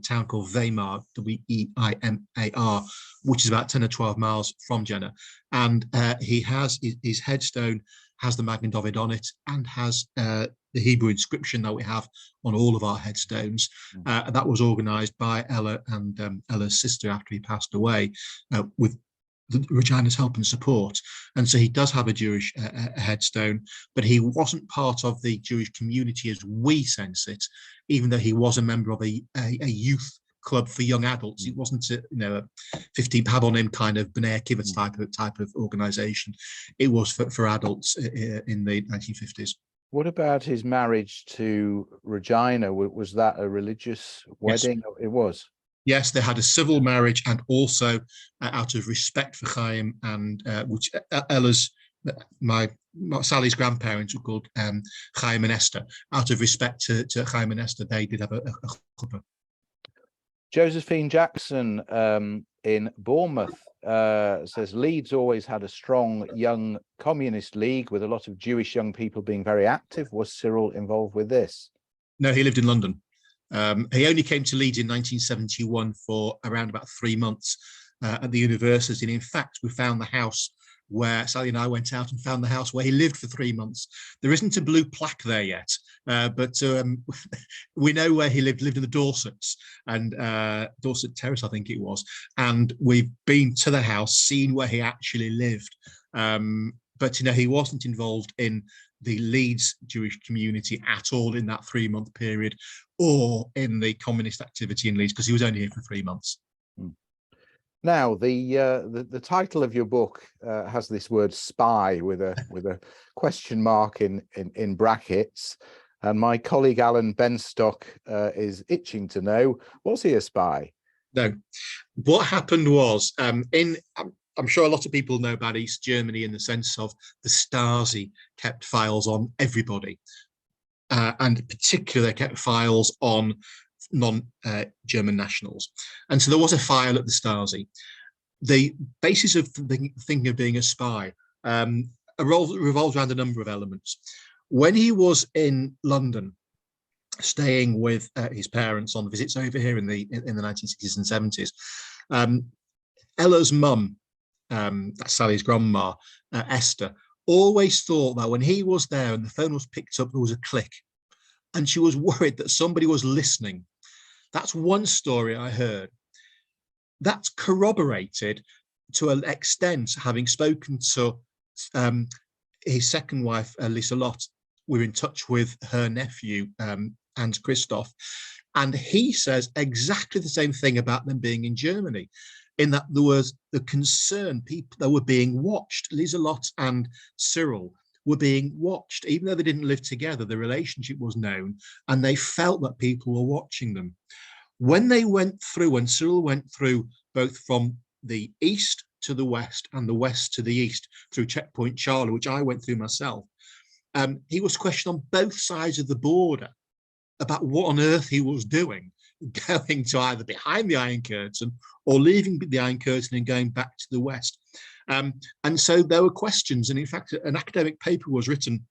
town called Weimar, Weimar, which is about 10 or 12 miles from Jena. And he has his headstone has the Magen David on it, and has the Hebrew inscription that we have on all of our headstones. That was organised by Ella and Ella's sister after he passed away, with Regina's help and support. And so he does have a Jewish headstone, but he wasn't part of the Jewish community as we sense it, even though he was a member of a youth club for young adults. It wasn't a 15 Pavonim kind of B'nai Akiva type of organisation. It was for adults in the 1950s. What about his marriage to Regina? Was that a religious wedding? Yes. It was. Yes, they had a civil marriage, and also out of respect for Chaim, and which Ella's, Sally's grandparents were called Chaim and Esther. Out of respect to Chaim and Esther, they did have a chuppah. Josephine Jackson in Bournemouth says Leeds always had a strong young communist league with a lot of Jewish young people being very active. Was Cyril involved with this? No, he lived in London. He only came to Leeds in 1971 for around about 3 months at the university. And in fact, we found the house where Sally and I went out and found the house where he lived for 3 months. There isn't a blue plaque there yet, but we know where he lived in the Dorsets, and Dorset Terrace, I think it was. And we've been to the house, seen where he actually lived. But, he wasn't involved in the Leeds Jewish community at all in that 3 month period, or in the communist activity in Leeds, because he was only here for 3 months. Now, the title of your book has this word spy with a question mark in brackets, and my colleague Alan Benstock is itching to know, was he a spy? No. What happened was, I'm sure a lot of people know about East Germany in the sense of the Stasi kept files on everybody, and particularly they kept files on non-German nationals. And so there was a file at the Stasi. The basis of thinking of being a spy revolves around a number of elements. When he was in London, staying with his parents on visits over here in the 1960s and 70s, Ella's mum, that's Sally's grandma, Esther, always thought that when he was there and the phone was picked up, there was a click, and she was worried that somebody was listening. That's one story I heard. That's corroborated to an extent, having spoken to his second wife, Lisa Lott. We're in touch with her nephew, Hans Christoph, and he says exactly the same thing about them being in Germany, in that there was the concern people that were being watched. Lisa Lott and Cyril were being watched, even though they didn't live together. The relationship was known, and they felt that people were watching them. When Cyril went through both from the east to the west and the west to the east through Checkpoint Charlie, which I went through myself, he was questioned on both sides of the border about what on earth he was doing, going to either behind the Iron Curtain or leaving the Iron Curtain and going back to the west. And so there were questions, and in fact, an academic paper was written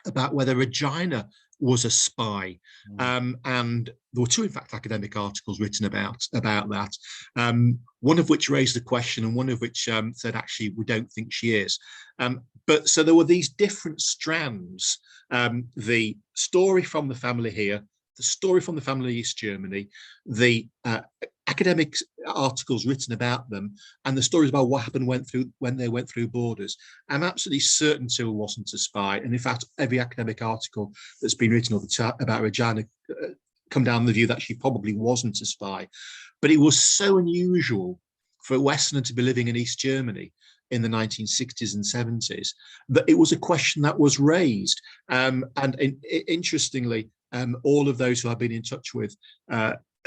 about whether Regina was a spy, and there were two, in fact, academic articles written about that. One of which raised the question, and one of which said, actually, we don't think she is. But so there were these different strands: the story from the family here, the story from the family in East Germany, the academic articles written about them and the stories about what happened when they went through borders, I'm absolutely certain Cyril wasn't a spy. And in fact, every academic article that's been written about Regina come down the view that she probably wasn't a spy. But it was so unusual for a Westerner to be living in East Germany in the 1960s and 70s that it was a question that was raised. Interestingly, all of those who I've been in touch with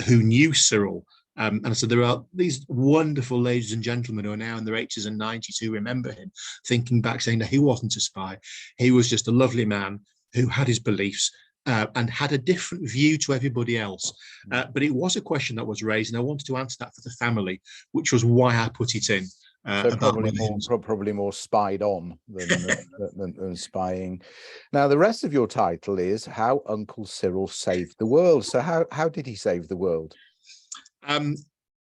who knew Cyril, and so there are these wonderful ladies and gentlemen who are now in their 80s and 90s who remember him, thinking back, saying that he wasn't a spy. He was just a lovely man who had his beliefs and had a different view to everybody else. But it was a question that was raised, and I wanted to answer that for the family, which was why I put it in. So probably more spied on than spying. Now, the rest of your title is How Uncle Cyril Saved the World. So how did he save the world?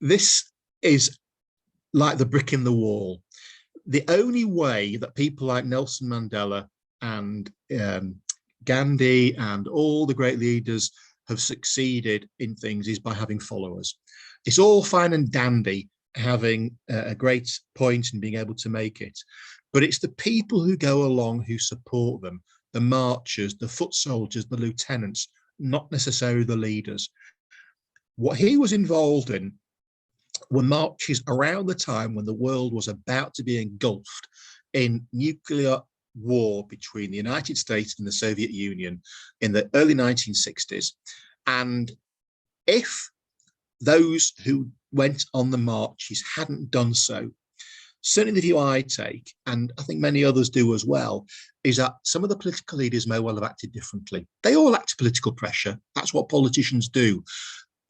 This is like the brick in the wall. The only way that people like Nelson Mandela and Gandhi and all the great leaders have succeeded in things is by having followers. It's all fine and dandy having a great point and being able to make it, but it's the people who go along who support them, the marchers, the foot soldiers, the lieutenants, not necessarily the leaders. What he was involved in were marches around the time when the world was about to be engulfed in nuclear war between the United States and the Soviet Union in the early 1960s. And if those who went on the marches hadn't done so, certainly the view I take, and I think many others do as well, is that some of the political leaders may well have acted differently. They all act to political pressure. That's what politicians do.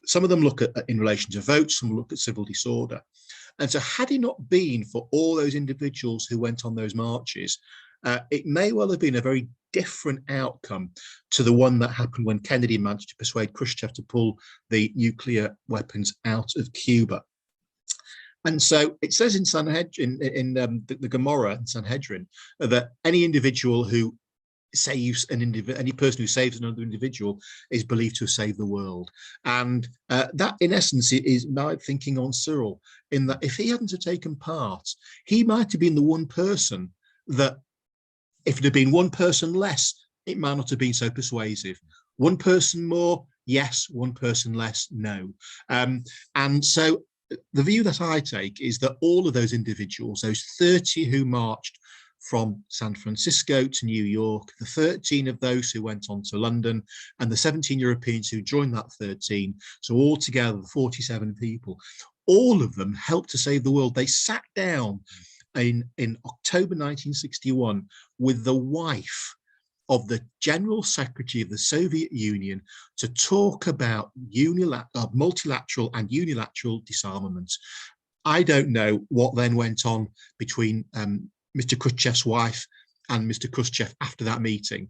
Some of them look at in relation to votes, some look at civil disorder. And so had it not been for all those individuals who went on those marches, it may well have been a very different outcome to the one that happened when Kennedy managed to persuade Khrushchev to pull the nuclear weapons out of Cuba. And so it says in Sanhedrin, the Gomorrah in Sanhedrin, that any individual who saves any person who saves another individual is believed to have saved the world. And that, in essence, is my thinking on Cyril, in that if he hadn't have taken part, he might have been the one person that, if it had been one person less, it might not have been so persuasive. One person more, yes. One person less, no. And so the view that I take is that all of those individuals, those 30 who marched from San Francisco to New York, the 13 of those who went on to London, and the 17 Europeans who joined that 13, so altogether 47 people, all of them helped to save the world. They sat down in October 1961 with the wife of the General Secretary of the Soviet Union to talk about multilateral and unilateral disarmament. I don't know what then went on between Mr. Khrushchev's wife and Mr. Khrushchev after that meeting.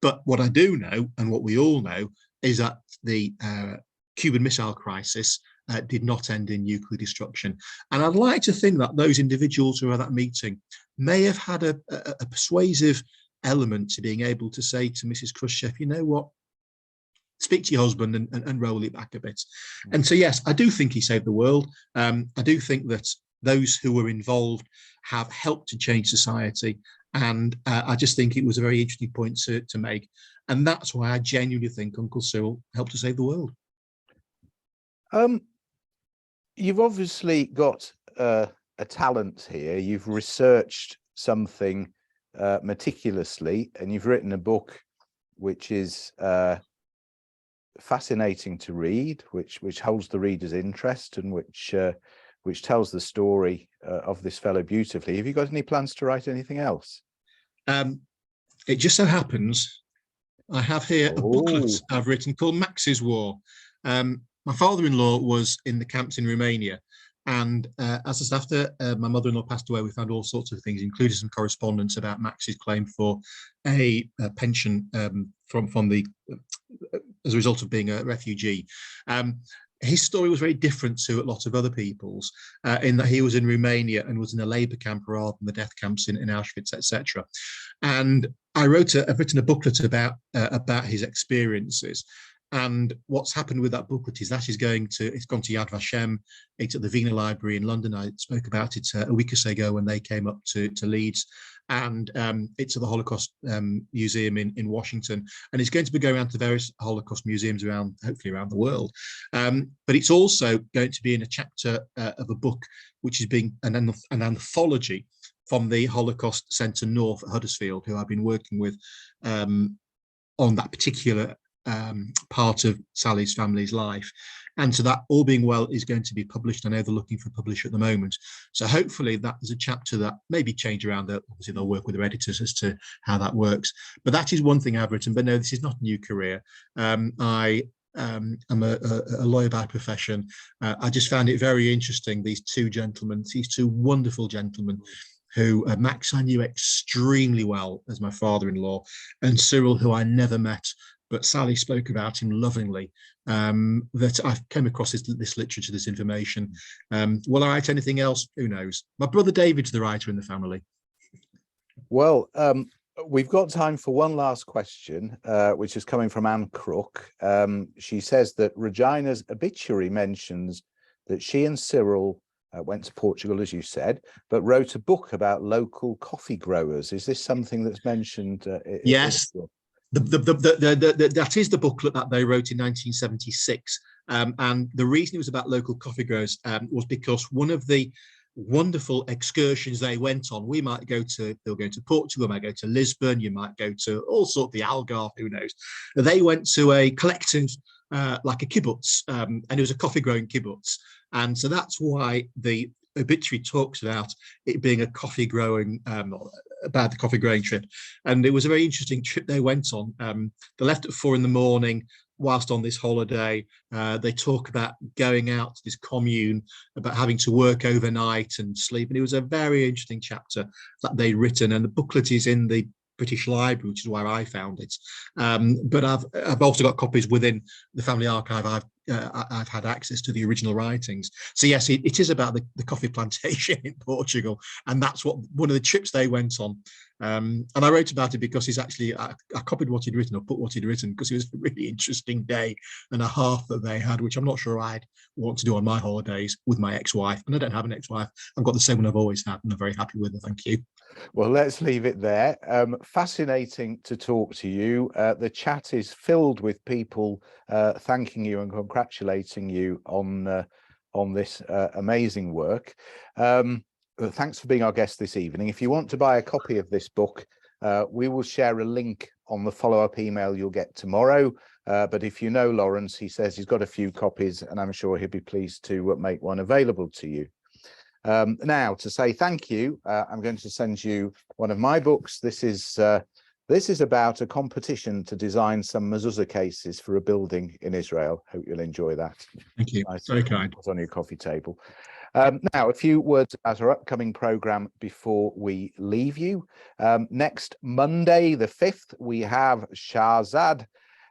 But what I do know, and what we all know, is that the Cuban Missile Crisis did not end in nuclear destruction. And I'd like to think that those individuals who were at that meeting may have had a persuasive element to being able to say to Mrs. Khrushchev, you know what, speak to your husband and roll it back a bit. And so, yes, I do think he saved the world. I do think that those who were involved have helped to change society. And I just think it was a very interesting point to make. And that's why I genuinely think Uncle Cyril helped to save the world. You've obviously got a talent here. You've researched something meticulously, and you've written a book which is fascinating to read, which holds the reader's interest, and which tells the story of this fellow beautifully. Have you got any plans to write anything else? It just so happens I have here a booklet I've written called Max's War. My father-in-law was in the camps in Romania, and as I said, after my mother-in-law passed away, we found all sorts of things, including some correspondence about Max's claim for a pension from the as a result of being a refugee. His story was very different to a lot of other people's, in that he was in Romania and was in a labour camp rather than the death camps in Auschwitz, etc. And I've written a booklet about his experiences. And what's happened with that booklet is that it's gone to Yad Vashem. It's at the Wiener Library in London. I spoke about it a week or so ago when they came up to Leeds. And it's at the Holocaust Museum in Washington. And it's going to be going around to various Holocaust museums hopefully around the world. But it's also going to be in a chapter of a book, which is being an anthology from the Holocaust Centre North at Huddersfield, who I've been working with on that particular part of Sally's family's life. And so that, all being well, is going to be published. I know they're looking for a publisher at the moment. So hopefully that is a chapter that maybe change around. Obviously they'll work with their editors as to how that works. But that is one thing I've written. But no, this is not a new career. I'm a lawyer by profession. I just found it very interesting, these two wonderful gentlemen who Max I knew extremely well as my father-in-law, and Cyril, who I never met, but Sally spoke about him lovingly. That I've come across this literature, this information. Will I write anything else? Who knows? My brother David's the writer in the family. Well, we've got time for one last question, which is coming from Anne Crook. She says that Regina's obituary mentions that she and Cyril went to Portugal, as you said, but wrote a book about local coffee growers. Is this something that's mentioned? Yes. That is the booklet that they wrote in 1976. And the reason it was about local coffee growers was because one of the wonderful excursions they went on, they'll go to Portugal, might go to Lisbon, you might go to all sorts, the Algarve, who knows. They went to a collective, like a kibbutz, and it was a coffee growing kibbutz. And so that's why the obituary talks about it being a coffee growing, about the coffee growing trip. And it was a very interesting trip they went on. They left at 4 a.m. whilst on this holiday. They talk about going out to this commune, about having to work overnight and sleep. And it was a very interesting chapter that they'd written. And the booklet is in the British Library, which is where I found it. But I've also got copies within the family archive. I've had access to the original writings. So yes, it is about the coffee plantation in Portugal, and that's what one of the trips they went on. And I wrote about it because I copied what he'd written, or put what he'd written, because it was a really interesting day and a half that they had, which I'm not sure I'd want to do on my holidays with my ex-wife. And I don't have an ex-wife. I've got the same one I've always had, and I'm very happy with it. Thank you. Well, let's leave it there. Fascinating to talk to you. The chat is filled with people thanking you and congratulating you on this amazing work. Thanks for being our guest this evening. If you want to buy a copy of this book, we will share a link on the follow-up email you'll get tomorrow. But if you know Lawrence, he says he's got a few copies, and I'm sure he'll be pleased to make one available to you. Now, to say thank you, I'm going to send you one of my books. This is about a competition to design some mezuzah cases for a building in Israel. Hope you'll enjoy that. Thank you. Nice. Very kind. It's on your coffee table. Now, a few words about our upcoming programme before we leave you. Next Monday, the 5th, we have Shahzad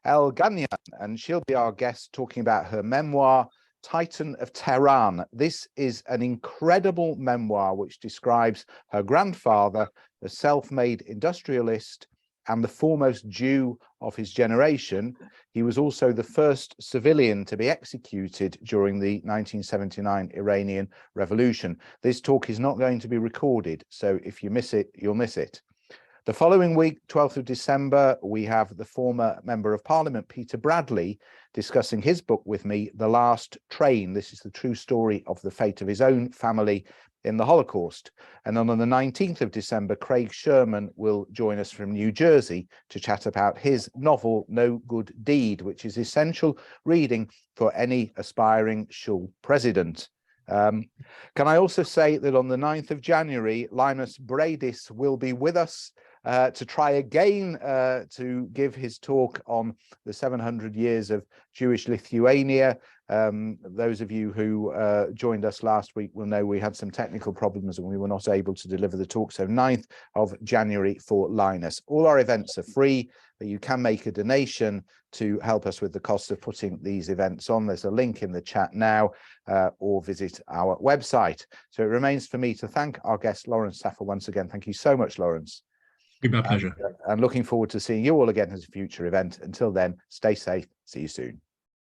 El Ganyan, and she'll be our guest talking about her memoir, Titan of Tehran. This is an incredible memoir which describes her grandfather, the self-made industrialist and the foremost Jew of his generation. He was also the first civilian to be executed during the 1979 Iranian Revolution. This talk is not going to be recorded, so if you miss it, you'll miss it. The following week, 12th of December, we have the former Member of Parliament, Peter Bradley, discussing his book with me, The Last Train. This is the true story of the fate of his own family in the Holocaust. And then on the 19th of December, Craig Sherman will join us from New Jersey to chat about his novel, No Good Deed, which is essential reading for any aspiring shul president. Can I also say that on the 9th of January, Linus Bradis will be with us to try again to give his talk on the 700 years of Jewish Lithuania. Those of you who joined us last week will know we had some technical problems and we were not able to deliver the talk. So 9th of January for Linus. All our events are free, but you can make a donation to help us with the cost of putting these events on. There's a link in the chat now, or visit our website. So it remains for me to thank our guest, Lawrence Saffer, once again. Thank you so much, Lawrence. Be my pleasure. And looking forward to seeing you all again as a future event. Until then, stay safe. See you soon.